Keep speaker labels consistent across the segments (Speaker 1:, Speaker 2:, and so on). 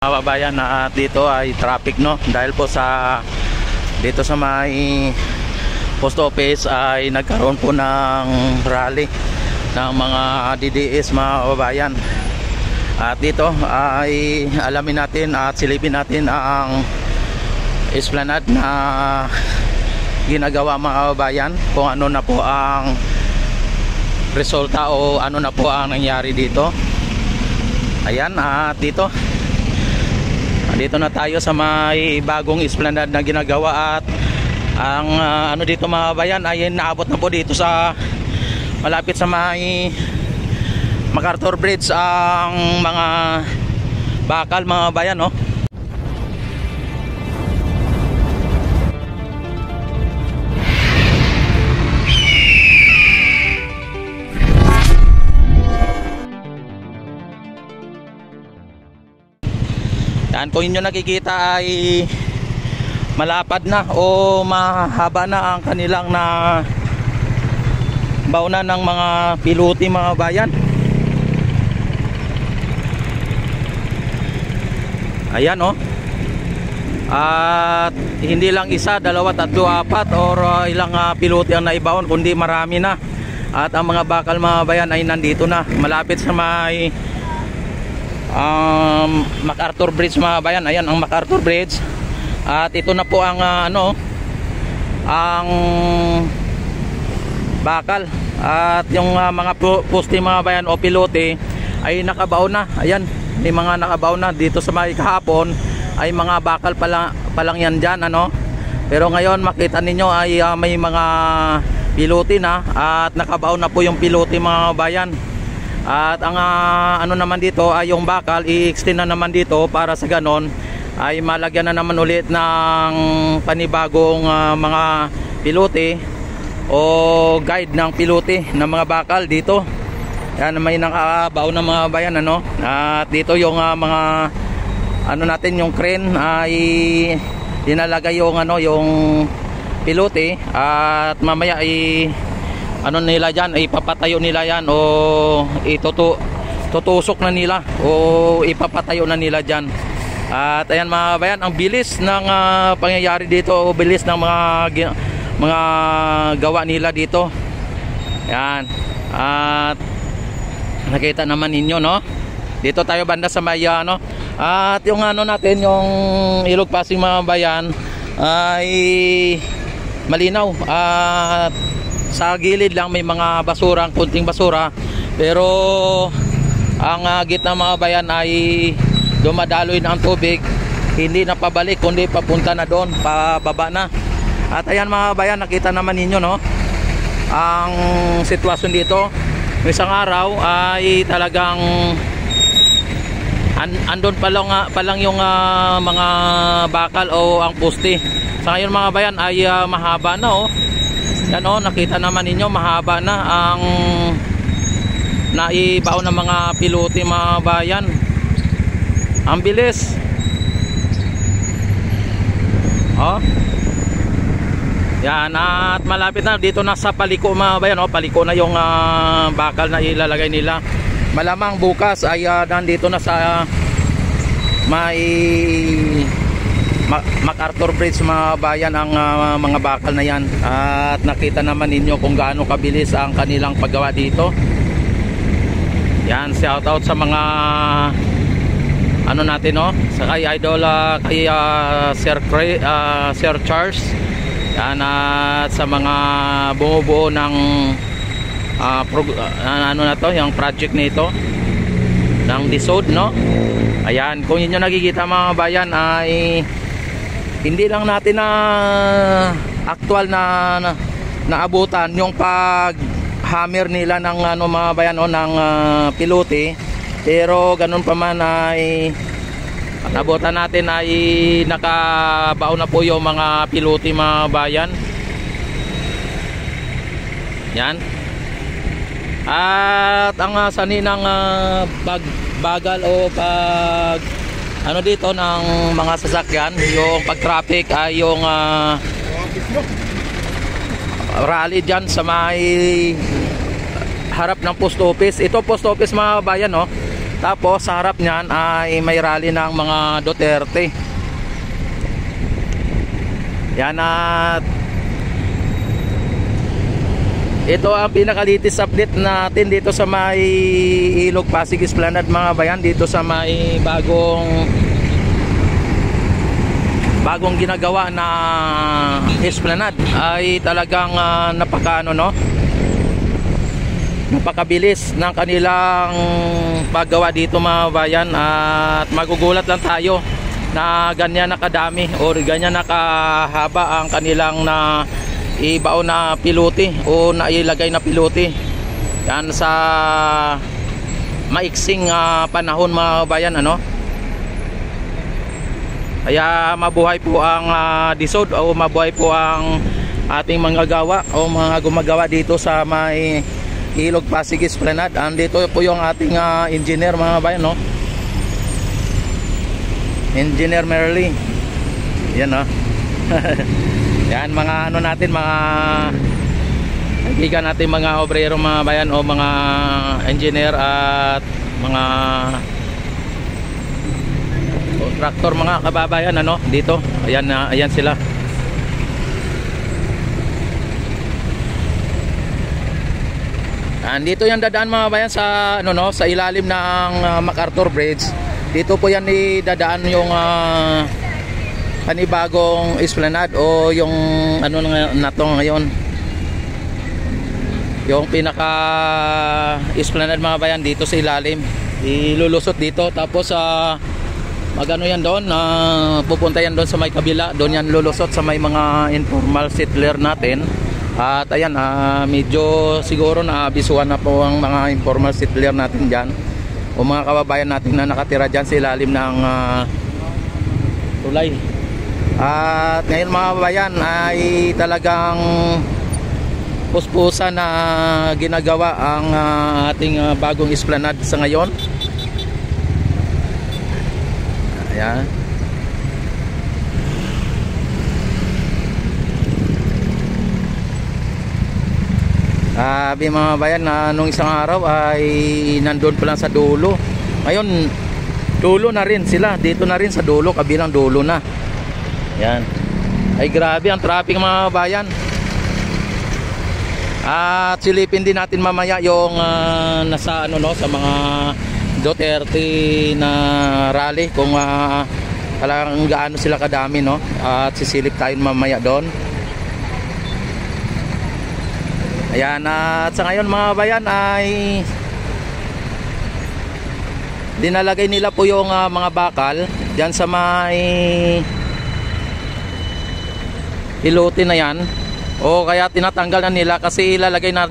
Speaker 1: Mga kabayan, na dito ay traffic, no, dahil po sa dito sa may post office ay nagkaroon po ng rally ng mga DDS, mga kabayan. At dito ay alamin natin at silipin natin ang esplanade na ginagawa, mga kabayan, kung ano na po ang resulta o ano na po ang nangyari dito. Ayan, at dito na tayo sa may bagong esplanade na ginagawa. At ang ano dito, mga kabayan, ay naabot na po dito sa malapit sa may MacArthur Bridge ang mga bakal, mga kabayan, no? Yan, kung inyo nakikita ay malapad na o mahaba na ang kanilang na bauna ng mga pilote, mga bayan. Ayan, oh. At hindi lang isa, dalawa, tatlo, apat or ilang pilote ang naibaon, kundi marami na. At ang mga bakal, mga bayan, ay nandito na malapit sa may MacArthur Bridge, mga bayan. Ayan ang MacArthur Bridge. At ito na po ang ang bakal. At yung mga poste, mga bayan, o pilote ay nakabaon na. Ayan, may mga nakabaon na dito sa may kahapon ay mga bakal pa lang yan dyan, ano. Pero ngayon makita ninyo ay may mga pilote na at nakabaon na po yung pilote, mga bayan. At ang ano naman dito ay yung bakal i-extend na naman dito para sa ganon ay malagyan na naman ulit ng panibagong mga pilote o guide ng pilote ng mga bakal dito. Yan, may nakabaon na, mga bayan, ano. At dito yung mga ano natin, yung crane ay dinalagay yung yung pilote at mamaya ay ano nila dyan, ipapatayo nila yan o tutusok na nila o ipapatayo na nila dyan. At ayan, mga bayan, ang bilis ng pangyayari dito o bilis ng mga gawa nila dito. Yan, at nakita naman ninyo, no, dito tayo banda sa maya, no. At yung ano natin, yung Ilog Pasig, mga bayan, ay malinaw. At sa gilid lang may mga basura, kunting basura, pero ang gitna, mga bayan, ay dumadaloy na ang tubig, hindi na pabalik kundi papunta na doon, pababa na. At ayan, mga bayan, nakita naman ninyo, no, ang sitwasyon dito. Isang araw ay talagang andon pa lang yung mga bakal o ang poste. Sa ngayon, mga bayan, ay mahaba na, oh. Yan, oh, nakita naman ninyo, mahaba na ang naibaon ng mga pilote, mga bayan. Ang bilis, oh. Yan, at malapit na dito na sa paliko, mga bayan, oh. Paliko na yung bakal na ilalagay nila. Malamang bukas ay nandito na sa may MacArthur Bridge, mga bayan, ang mga bakal na yan. At nakita naman ninyo kung gaano kabilis ang kanilang paggawa dito. Yan, shout out sa mga ano natin, no, sa kay Idol, kay Sir Charles. Yan, at sa mga bumubuo ng ano na to, yung project nito ng DSOD, no. Ayan, kung inyo nakikita, mga bayan, ay hindi lang natin na actual na naabutan yung pag hammer nila ng ano, mga bayan, o ng pilote, pero ganun pa man ay nabutan natin ay nakabaon na po yung mga pilote, mga bayan. Yan. At ang saninang pagbagal o pag ano dito ng mga sasakyan, yung pag traffic ay yung rally dyan sa may harap ng post office. Ito post office, mga bayan, no. Tapos sa harap niyan ay may rally ng mga Duterte. Yan, at ito ang pinakalitis update natin dito sa may Ilog Pasig Esplanade mga bayan, dito sa may bagong ginagawa na Esplanade. Ay talagang napakabilis ng kanilang paggawa dito mga bayan, at magugulat lang tayo na ganyan nakadami o ganyan nakahaba ang kanilang na ibao na pilote o nailagay na pilote. Yan sa maiksing panahon mga bayan, ano. Kaya mabuhay po ang DSOD o mabuhay po ang ating mga gawa o mga gumagawa dito sa may Ilog Pasig Esplanade. Andito po yung ating engineer mga bayan, no. Engineer Merly. Yan, no. Yan mga natin, mga kaibigan natin, mga obrero mga bayan o mga engineer at mga contractor mga kababayan, ano, dito. Ayan, ayan sila. Andito yung dadaan mga bayan sa sa ilalim ng MacArthur Bridge. Dito po yan idadaan yung panibagong Esplanade o yung na to ngayon, yung pinaka Esplanade mga bayan, dito sa ilalim ilulusot dito. Tapos magano yan doon, pupunta yan doon sa may kabila, doon yan lulusot sa may mga informal settler natin. At ayan, medyo siguro na abisuhan na po ang mga informal settler natin dyan o mga kababayan natin na nakatira dyan sa ilalim ng tulay. At ngayon mga kababayan ay talagang puspusan na ginagawa ang ating bagong Esplanade sa ngayon. Ayan. Sabi mga bayan na nung isang araw ay nandun pa lang sa dulo. Ngayon dulo na rin sila, dito na rin sa dulo, kabilang dulo na. Yan. Ay grabe ang traffic mga bayan. At silipin din natin mamaya yung nasa sa mga Duterte na rally, kung talagang gaano sila kadami, no. At sisilip tayo mamaya doon. Ayan, at sa ngayon mga bayan ay dinalagay nila po yung mga bakal dyan sa may pilote na yan, o kaya tinatanggal na nila kasi ilalagay na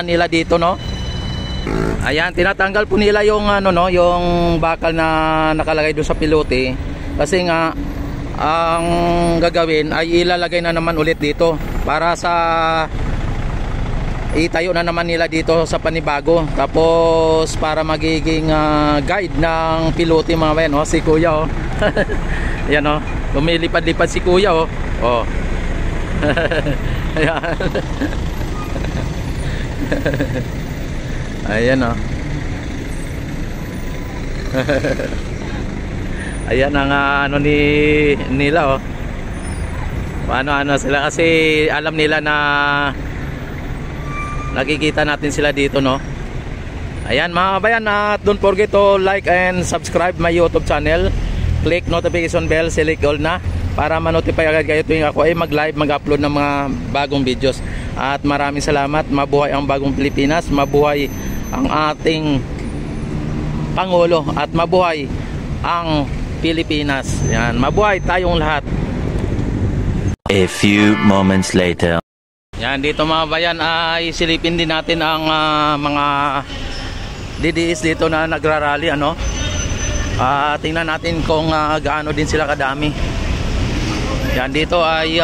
Speaker 1: nila dito, no. Ayan, tinatanggal po nila yung yung bakal na nakalagay doon sa pilote kasi nga ang gagawin ay ilalagay na naman ulit dito para sa itayo na naman nila dito sa panibago. Tapos para magiging guide ng pilote mga bayan, si kuya, ayan, lumilipad-lipad si kuya, ayan. Ayan, ayan ang nila, ano sila kasi alam nila na nakikita natin sila dito, no. Ayan mga kabayan, at don't forget to like and subscribe my YouTube channel. Click notification bell, select all na para ma-notify agad kayo tuwing ako ay mag-live, mag-upload ng mga bagong videos. At maraming salamat. Mabuhay ang bagong Pilipinas, mabuhay ang ating Pangulo, at mabuhay ang Pilipinas. Yan, mabuhay tayong lahat.
Speaker 2: A few moments later.
Speaker 1: Yan, dito mga bayan ay silipin din natin ang mga DDS dito na nagrarally, tingnan natin kung gaano din sila kadami. Yan, dito ay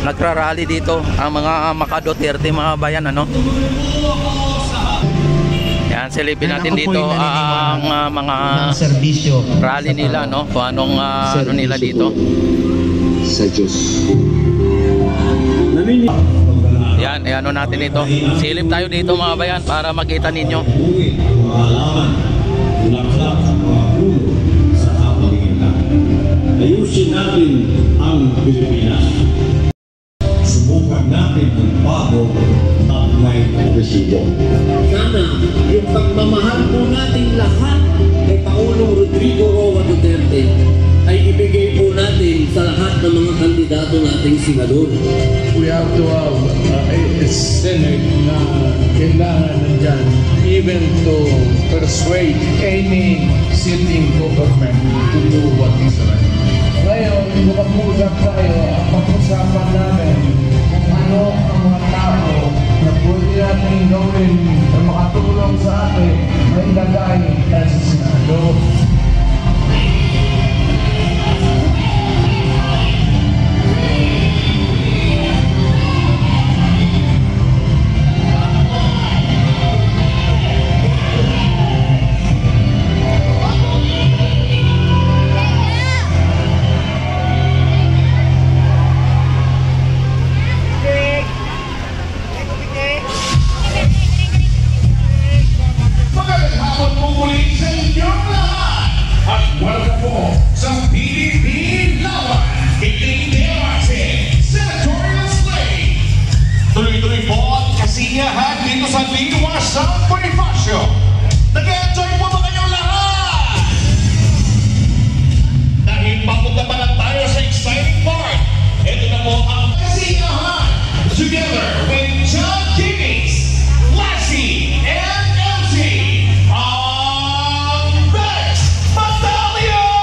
Speaker 1: nagrarally dito ang mga Duterte mga bayan, Yan, silipin natin dito ang mga rally nila, kung anong nila dito
Speaker 3: sa Diyos.
Speaker 1: Yan, natin ito. Silip tayo dito mga bayan para makita ninyo.
Speaker 4: kaalaman, bulaklak at mga puno sa kapaligiran. Ayusin natin ang Pilipinas. Subukan natin ang bago at may resibo.
Speaker 5: Sana yung pagmamahal po natin lahat kay Paulong Rodrigo Roa Duterte ay ibigay po natin sa lahat ng mga kandidato nating senador.
Speaker 6: We have to have a Senate na kailangan nandyan even to persuade any sitting government to do what is right. Ngayon, mag-usap tayo at pag-usapan namin kung ano ang mga tao na pwede natin gawin na makatulong sa atin na ilagay sa Senado.
Speaker 7: Tuloy-tuloy po ang kasiyahan dito sa Liwa South Bonifacio. Nag-enjoy po ba kayong lahat? Dahil papunta pa lang tayo sa exciting part. Ito na po ang kasiyahan together with John Giggins, Lassie, and MC, ang Best Battalion!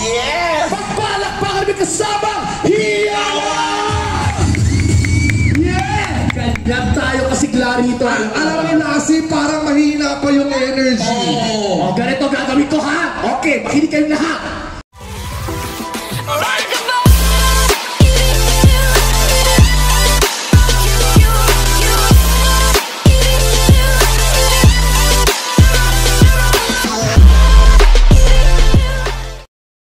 Speaker 7: Yeah!
Speaker 5: Pagpalakpakan kami kasama Hiyawa! Yeah! Ganyan tayo kasigla rito.
Speaker 8: Alam ni Lassie, parang mahina pa yung energy.
Speaker 5: Ganito gagawin ko ha. Okay, makinig kayo lahat.